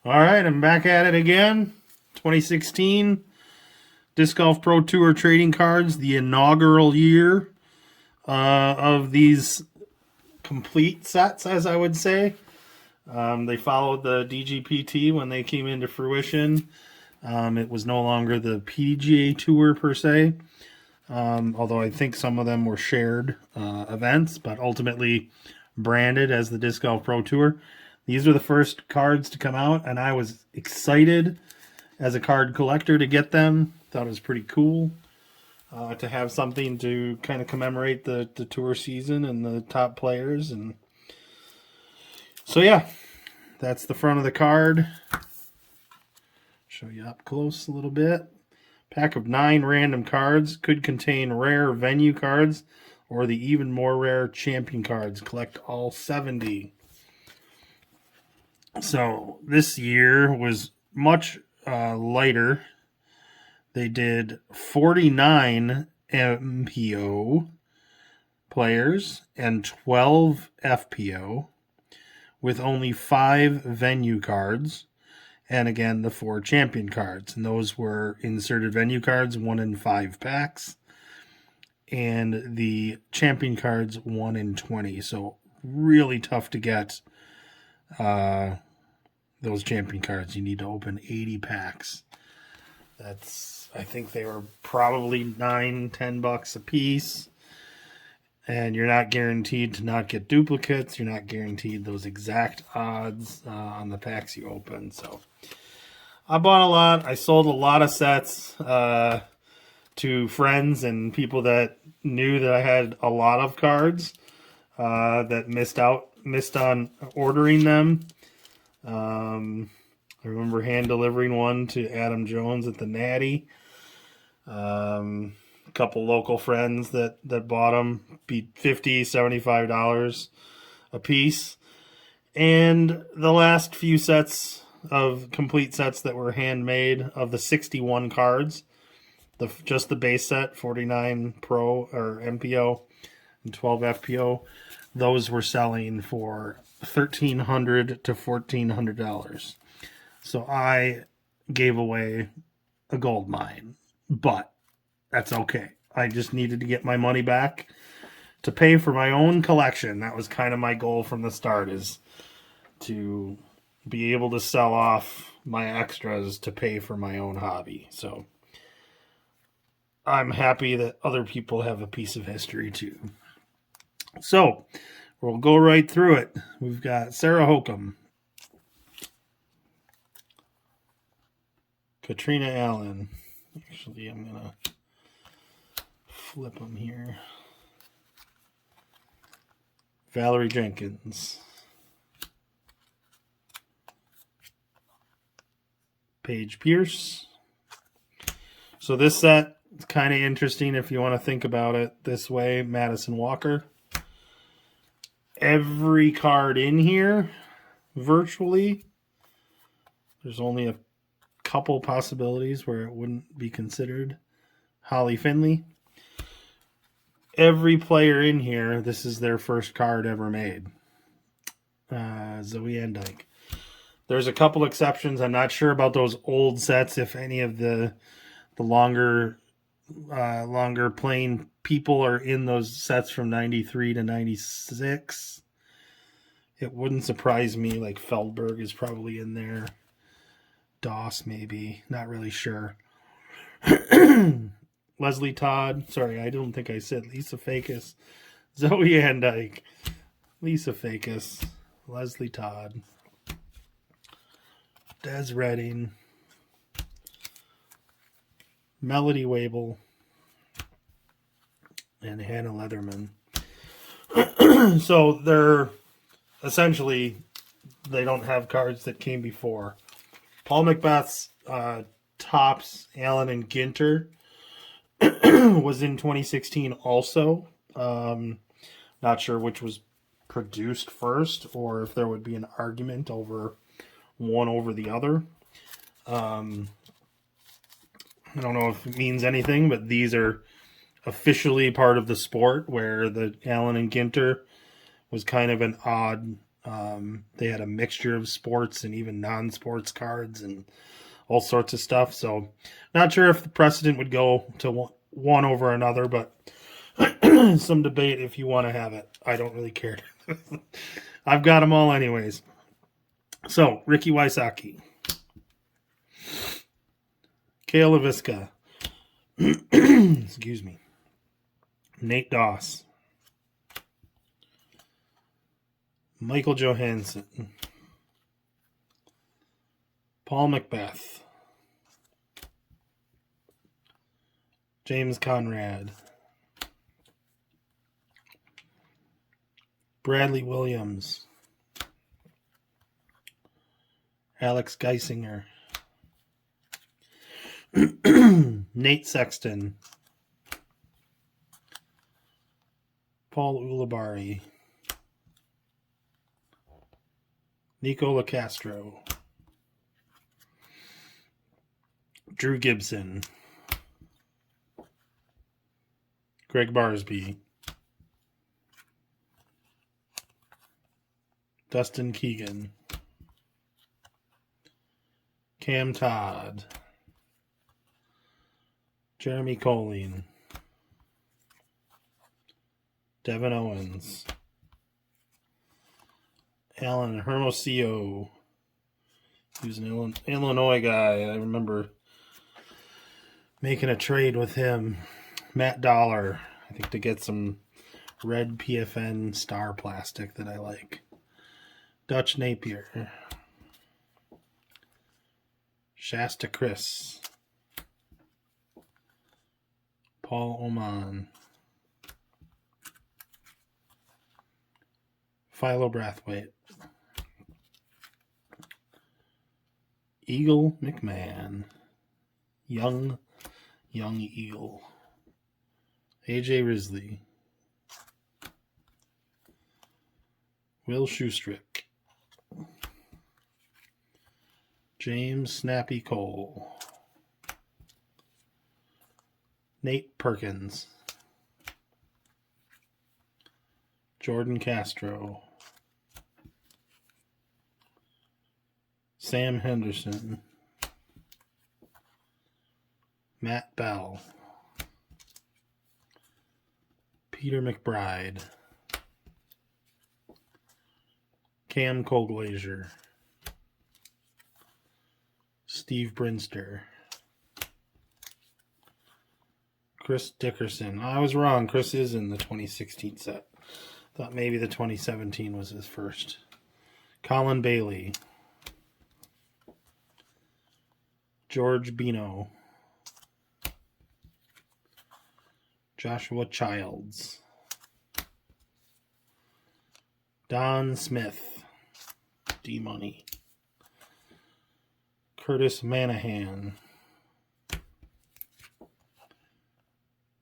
All right, I'm back at it again. 2016 Disc Golf Pro Tour trading cards, the inaugural year of these complete sets, as I would say. They followed the DGPT when they came into fruition. It was no longer the PGA Tour per se, although I think some of them were shared events, but ultimately branded as the Disc Golf Pro Tour. These were the first cards to come out, and I was excited as a card collector to get them. Thought it was pretty cool to have something to kind of commemorate the tour season and the top players. And so, yeah, that's the front of the card. Show you up close a little bit. Pack of 9 random cards. Could contain rare venue cards or the even more rare champion cards. Collect all 70. So this year was much lighter. They did 49 MPO players and 12 FPO with only 5 venue cards. And again, the 4 champion cards. And those were inserted venue cards, 1 in 5 packs. And the champion cards, 1 in 20. So really tough to get those champion cards. You need to open 80 packs. I think they were probably $9-10 a piece. And you're not guaranteed to not get duplicates. You're not guaranteed those exact odds on the packs you open. So I bought a lot. I sold a lot of sets to friends and people that knew that I had a lot of cards that missed on ordering them. I remember hand delivering one to Adam Jones at the Natty. A couple local friends that bought them, beat $50, $75 a piece. And the last few sets of complete sets that were handmade of the 61 cards, just the base set, 49 Pro or MPO and 12 FPO, those were selling for $1,300 to $1,400. So I gave away a gold mine, but that's okay. I just needed to get my money back to pay for my own collection. That was kind of my goal from the start, is to be able to sell off my extras to pay for my own hobby. So I'm happy that other people have a piece of history too. So we'll go right through it. We've got Sarah Hokum, Katrina Allen. Actually, I'm going to flip them here. Valerie Jenkins. Paige Pierce. So this set is kind of interesting if you want to think about it this way. Madison Walker. Every card in here, virtually, there's only a couple possibilities where it wouldn't be considered. Holly Finley. Every player in here, this is their first card ever made. Zoe Andyke. There's a couple exceptions. I'm not sure about those old sets, if any of the longer playing people are in those sets from 93 to 96. It wouldn't surprise me. Like Feldberg is probably in there. Doss maybe. Not really sure. Leslie Todd. Sorry, I don't think I said Lisa Fakis. Zoe Andyke. Lisa Fakis. Leslie Todd. Des Redding. Melody Wable. And Hannah Leatherman. So they're essentially, they don't have cards that came before. Paul Macbeth's Tops, Allen and Ginter was in 2016 also. Not sure which was produced first or if there would be an argument over one over the other. I don't know if it means anything, but these are officially part of the sport, where the Allen and Ginter was kind of an odd They had a mixture of sports and even non-sports cards and all sorts of stuff. So not sure if the precedent would go to one over another, but some debate if you want to have it. I don't really care. I've got them all anyways. So, Ricky Wysocki. Kale LaVisca. Excuse me. Nate Doss. Michael Johansson. Paul Macbeth. James Conrad. Bradley Williams. Alex Geisinger. Nate Sexton. Paul Ulibarri. Nico LaCastro. Drew Gibson. Greg Barsby. Dustin Keegan. Cam Todd. Jeremy Colleen. Devin Owens. Alan Hermosillo. He was an Illinois guy. I remember making a trade with him. Matt Dollar. I think to get some red PFN star plastic that I like. Dutch Napier. Shasta Chris. Paul Oman. Philo Brathwaite. Eagle McMahon. Young Eagle. AJ Risley. Will Shoestrick. James Snappy Cole. Nate Perkins. Jordan Castro. Sam Henderson. Matt Bell. Peter McBride. Cam Colglazier. Steve Brinster. Chris Dickerson. I was wrong. Chris is in the 2016 set. Thought maybe the 2017 was his first. Colin Bailey. George Bino. Joshua Childs. Don Smith. D-Money. Curtis Manahan.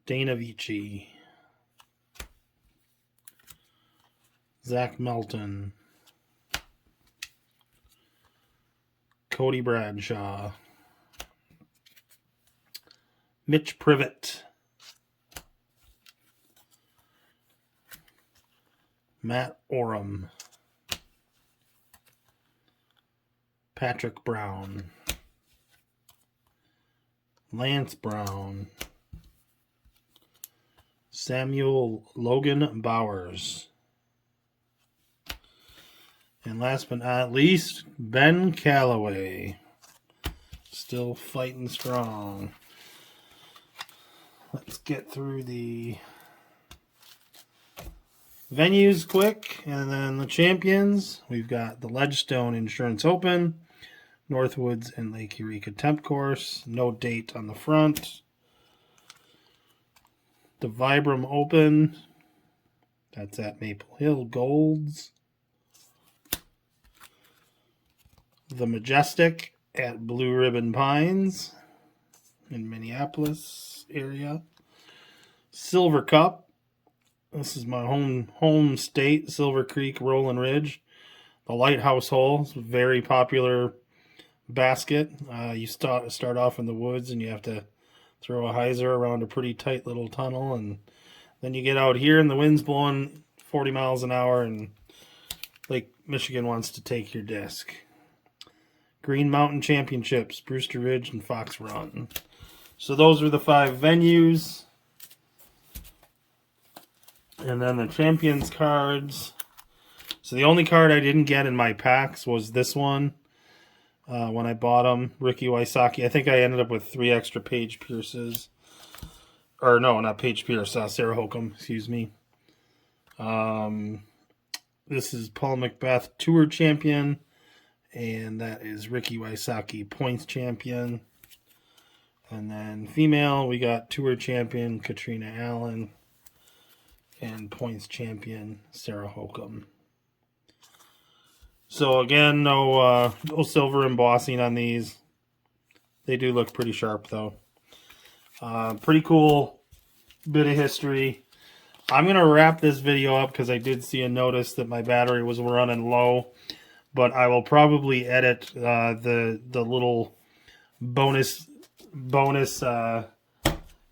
Dana Vici. Zach Melton. Cody Bradshaw. Mitch Privet. Matt Oram. Patrick Brown. Lance Brown. Samuel Logan Bowers. And last but not least, Ben Calloway. Still fighting strong. Let's get through the venues quick, and then the champions. We've got the Ledgestone Insurance Open, Northwoods and Lake Eureka Temp Course. No date on the front. The Vibram Open. That's at Maple Hill Golds. The Majestic at Blue Ribbon Pines in Minneapolis area. Silver Cup. This is my home state, Silver Creek, Rolling Ridge. The Lighthouse Hole is a very popular basket. You start off in the woods and you have to throw a hyzer around a pretty tight little tunnel, and then you get out here and the wind's blowing 40 miles an hour and Lake Michigan wants to take your disc. Green Mountain Championships, Brewster Ridge and Fox Run. So those are the 5 venues. And then the Champions cards. So the only card I didn't get in my packs was this one. When I bought them, Ricky Wysocki. I think I ended up with 3 extra Paige Pierces. Or no, not Paige Pierce, Sarah Holcomb, excuse me. This is Paul Macbeth Tour Champion. And that is Ricky Wysocki Points Champion. And then female, we got Tour Champion Katrina Allen. And Points Champion Sarah Holcomb. So again, no silver embossing on these. They do look pretty sharp though. Pretty cool bit of history. I'm going to wrap this video up because I did see a notice that my battery was running low. But I will probably edit the little bonus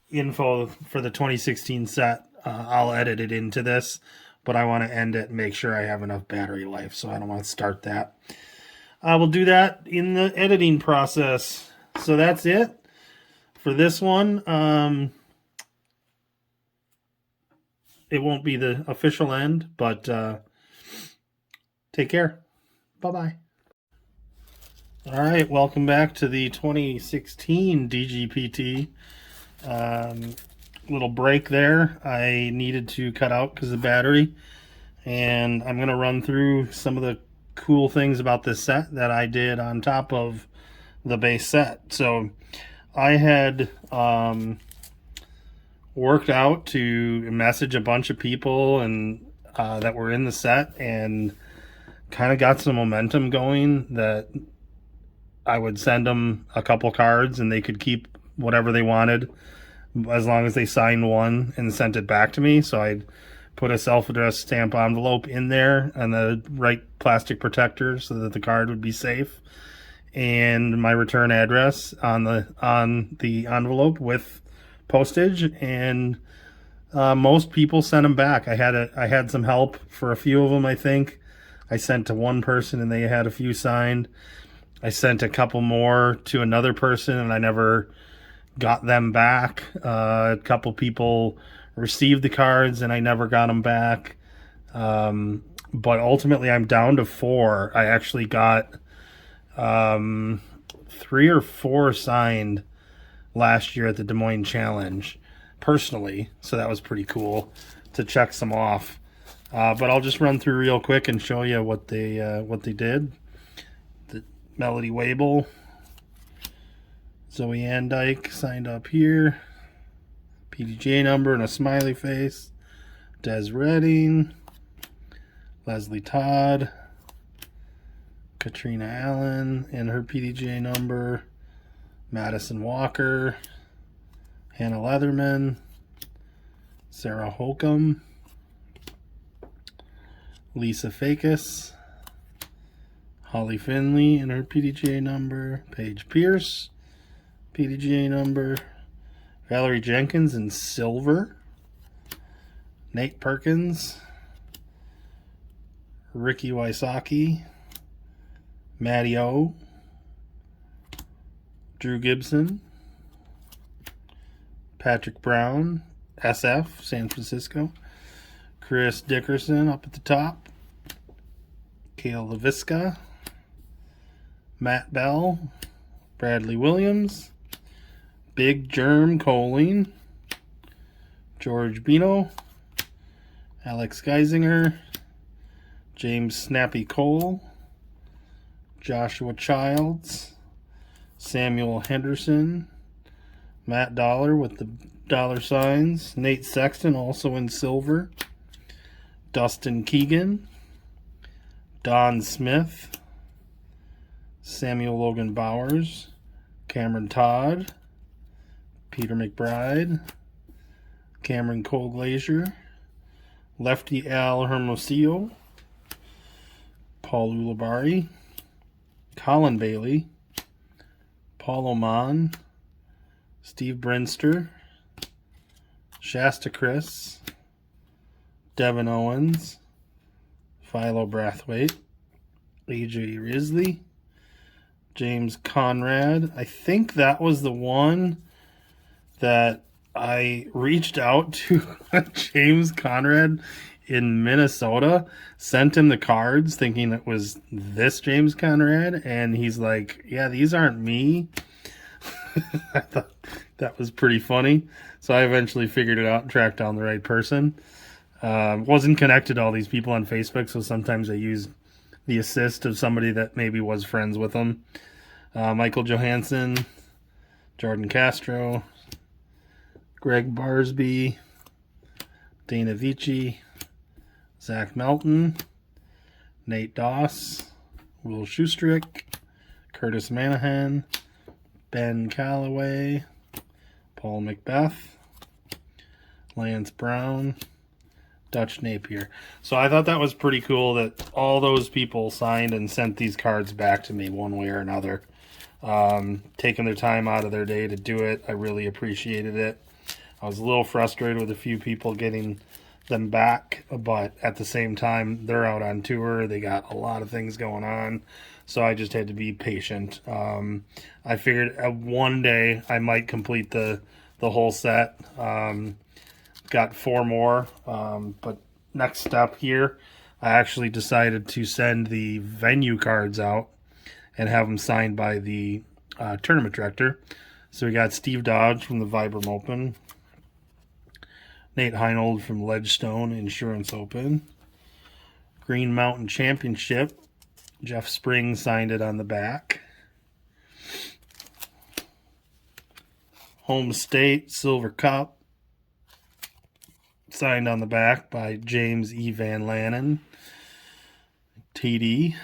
info for the 2016 set. I'll edit it into this, but I want to end it and make sure I have enough battery life, so I don't want to start that. I will do that in the editing process. So that's it for this one. It won't be the official end, but take care. Bye-bye. All right, welcome back to the 2016 DGPT. Little break there. I needed to cut out because of battery. And I'm going to run through some of the cool things about this set that I did on top of the base set. So I had worked out to message a bunch of people and that were in the set and kind of got some momentum going that I would send them a couple cards and they could keep whatever they wanted as long as they signed one and sent it back to me. So I'd put a self-addressed stamp envelope in there and the right plastic protector so that the card would be safe, and my return address on the envelope with postage. And most people sent them back. I had some help for a few of them. I think I sent to one person and they had a few signed. I sent a couple more to another person and I never got them back. A couple people received the cards and I never got them back. But ultimately I'm down to 4. I actually got 3 or 4 signed last year at the Des Moines Challenge personally. So that was pretty cool to check some off. But I'll just run through real quick and show you what they did. The Melody Wable, Zoe Andyke signed up here. PDGA number and a smiley face. Des Redding, Leslie Todd, Katrina Allen and her PDGA number. Madison Walker, Hannah Leatherman, Sarah Holcomb, Lisa Fakis, Holly Finley and her PDGA number, Paige Pierce, PDGA number, Valerie Jenkins in silver, Nate Perkins, Ricky Wysocki, Matty O, Drew Gibson, Patrick Brown, SF, San Francisco, Chris Dickerson up at the top, Kale LaVisca, Matt Bell, Bradley Williams, Big Germ Coling, George Bino, Alex Geisinger, James Snappy Cole, Joshua Childs, Samuel Henderson, Matt Dollar with the dollar signs, Nate Sexton also in silver, Dustin Keegan, Don Smith, Samuel Logan Bowers, Cameron Todd, Peter McBride, Cameron Cole Glazier, Lefty Al Hermosillo, Paul Ulibarri, Colin Bailey, Paul Oman, Steve Brinster, Shasta Chris, Devin Owens, Philo Brathwaite, AJ Risley, James Conrad. I think that was the one that I reached out to James Conrad in Minnesota, sent him the cards thinking it was this James Conrad, and he's like, yeah, these aren't me. I thought that was pretty funny. So I eventually figured it out and tracked down the right person. Wasn't connected to all these people on Facebook, so sometimes I use the assist of somebody that maybe was friends with them. Michael Johansson, Jordan Castro, Greg Barsby, Dana Vici, Zach Melton, Nate Doss, Will Schustrick, Curtis Manahan, Ben Calloway, Paul Macbeth, Lance Brown, Dutch Napier. So I thought that was pretty cool that all those people signed and sent these cards back to me one way or another. Taking their time out of their day to do it. I really appreciated it. I was a little frustrated with a few people getting them back, but at the same time, they're out on tour. They got a lot of things going on, so I just had to be patient. I figured one day I might complete the whole set. Got 4 more, but next step here, I actually decided to send the venue cards out and have them signed by the tournament director. So we got Steve Dodge from the Vibram Open, Nate Heinold from Ledgestone Insurance Open, Green Mountain Championship, Jeff Spring signed it on the back, Home State Silver Cup, signed on the back by James E. Van Lannen, TD.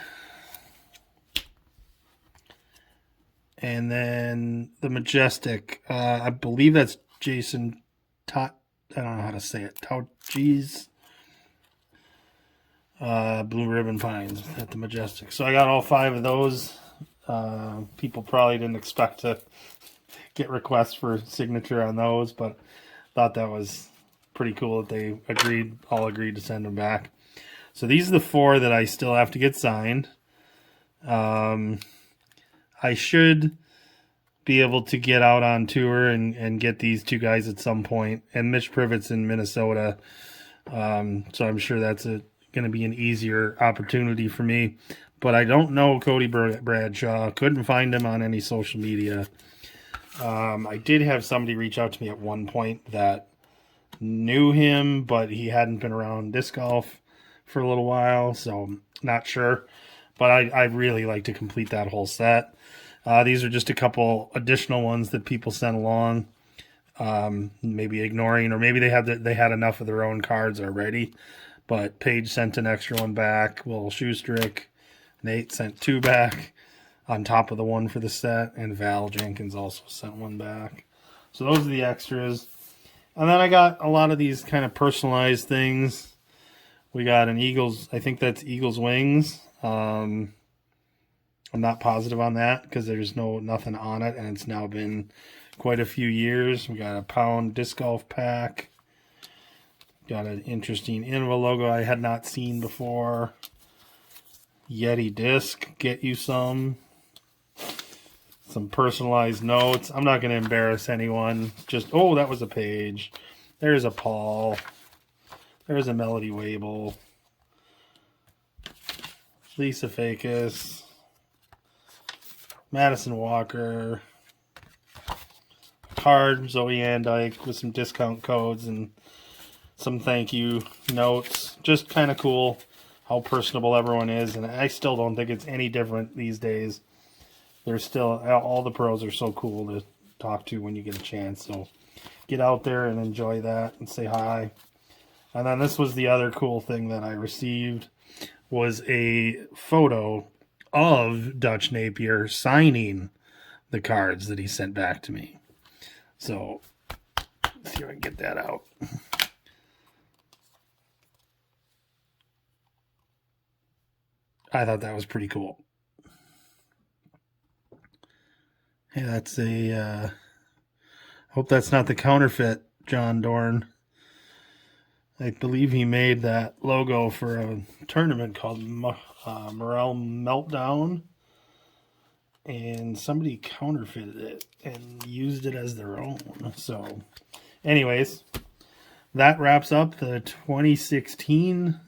And then the Majestic, I believe that's Jason Tot. I don't know how to say it. Tauchis. Blue Ribbon Pines at the Majestic. So I got all 5 of those. People probably didn't expect to get requests for signature on those, but thought that was pretty cool that they all agreed to send them back. So these are the 4 that I still have to get signed. I should be able to get out on tour and get these 2 guys at some point. And Mitch Privett's in Minnesota, so I'm sure that's going to be an easier opportunity for me. But I don't know Cody Bradshaw. Couldn't find him on any social media. I did have somebody reach out to me at one point that knew him, but he hadn't been around disc golf for a little while, so not sure. But I'd really like to complete that whole set. These are just a couple additional ones that people sent along, maybe ignoring, or maybe they had enough of their own cards already. But Paige sent an extra one back. Will Schustrick, Nate sent 2 back on top of the one for the set, and Val Jenkins also sent 1 back. So those are the extras. And then I got a lot of these kind of personalized things. We got an Eagles, I think that's Eagles wings. I'm not positive on that because there's nothing on it, and it's now been quite a few years. We got a Pound disc golf pack. Got an interesting Innova logo I had not seen before. Yeti disc, get you some. Some personalized notes. I'm not going to embarrass anyone. Just, oh, that was a Page. There's a Paul. There's a Melody Wable. Lisa Fakis. Madison Walker. Card, Zoe Andyke with some discount codes and some thank you notes. Just kind of cool how personable everyone is, and I still don't think it's any different these days. There's still, all the pros are so cool to talk to when you get a chance, so get out there and enjoy that and say hi. And then this was the other cool thing that I received, was a photo of Dutch Napier signing the cards that he sent back to me. So let's see if I can get that out. I thought that was pretty cool. Hey, that's hope that's not the counterfeit, John Dorn. I believe he made that logo for a tournament called Morale Meltdown, and somebody counterfeited it and used it as their own. So anyways, that wraps up the 2016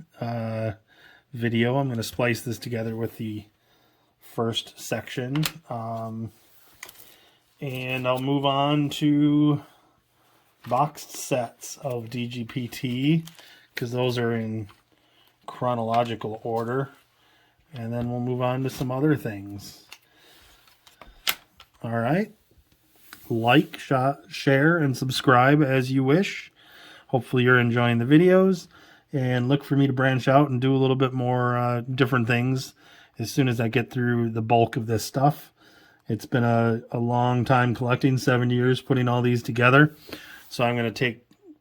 video. I'm going to splice this together with the first section, and I'll move on to boxed sets of DGPT, because those are in chronological order, and then we'll move on to some other things. All right, like, share, and subscribe as you wish. Hopefully you're enjoying the videos, and look for me to branch out and do a little bit more different things as soon as I get through the bulk of this stuff. It's been a long time collecting, 7 years putting all these together. So I'm going to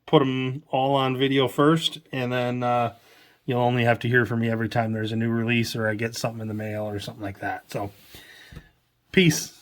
put them all on video first, and then you'll only have to hear from me every time there's a new release or I get something in the mail or something like that. So, peace.